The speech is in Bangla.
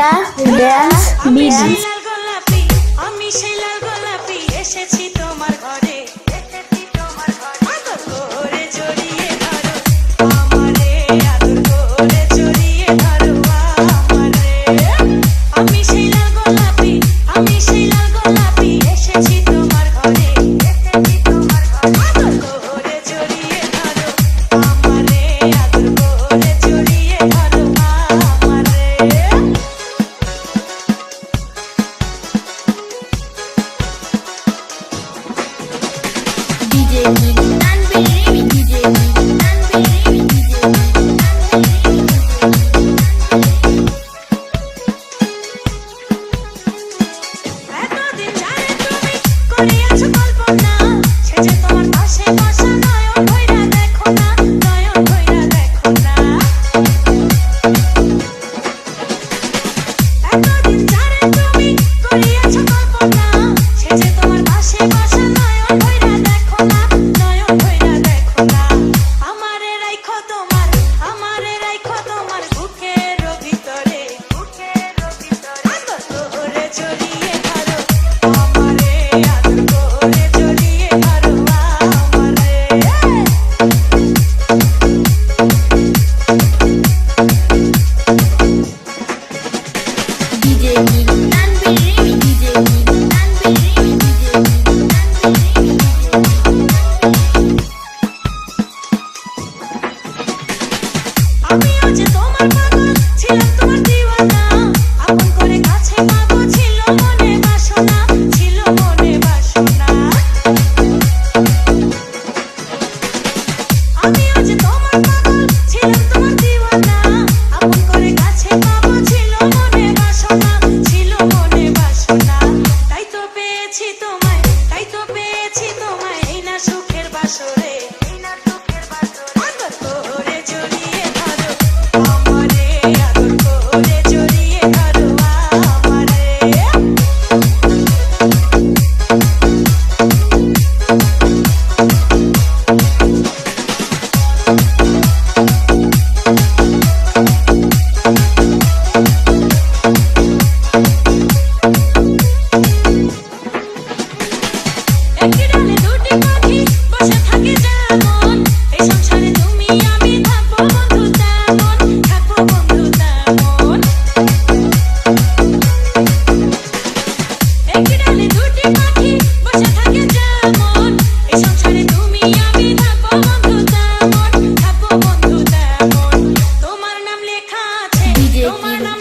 একটা ড্যান্স বিজি। আমি সেই লাল গোলাপি এসেছি তোমার ঘরে, আদর করে জড়িয়ে ধরো আমারে, আদর করে জড়িয়ে ধরো আমারে। আমি সেই লাল গোলাপি, আমি সেই লাল গোলাপি এসেছি তোমার ঘরে, আদর করে জড়িয়ে ধরো আমারে, আদর করে জড়িয়ে ধরো আমারে। DJ Tanvir, DJ Tanvir, DJ এতদিন জানে তুমি করিয়াছো কল্পনা, সে যে তোমার পাশে বসা, নয়ন ভইরা দেখো না, নয়ন ভইরা দেখো না। এতদিন জানে তুমি করিয়াছো কল্পনা, সে যে তোমার পাশে বসা, নয়ন ভইরা দেখো না, নয়ন ভইরা দেখো না। আমারে রাইখো তোমার, আমারে রাইখো তোমার বুকের ভিতরে, আদর করে জড়িয়ে ধরো আমারে, আদর করে জড়িয়ে ধরো আমারে। DJ Tanvir, DJ Tanvir, DJ আমিও যে তোমার পাগল ছিলাম, তোমার দিওয়ানা, আপন করে কাছে পাবো ছিল মনে বাসনা, ছিল মনে বাসনা। আমিও যে তোমার পাগল ছিলাম, তোমার দিওয়ানা, আপন করে কাছে পাবো ছিল মনে বাসনা, ছিল মনে বাসনা। তাই তো পেয়েছি তোমায়, তাই তো পেয়েছি তোমায় এই না সুখের বাসরে, আদর করে জড়িয়ে ধরো আমারে, আদর করে জড়িয়ে ধরো আমারে। একটি ডালে দুটি পাখি বসে থাকে যেমন, এই সংসারে তুমি আমি থাকবো বন্ধু তেমন, থাকবো বন্ধু তেমন। একটি ডালে দুটি পাখি বসে থাকে যেমন, এই সংসারে তুমি আমি থাকবো বন্ধু তেমন, থাকবো বন্ধু তেমন। তোমার নাম লেখা আছে, DJ তোমার নাম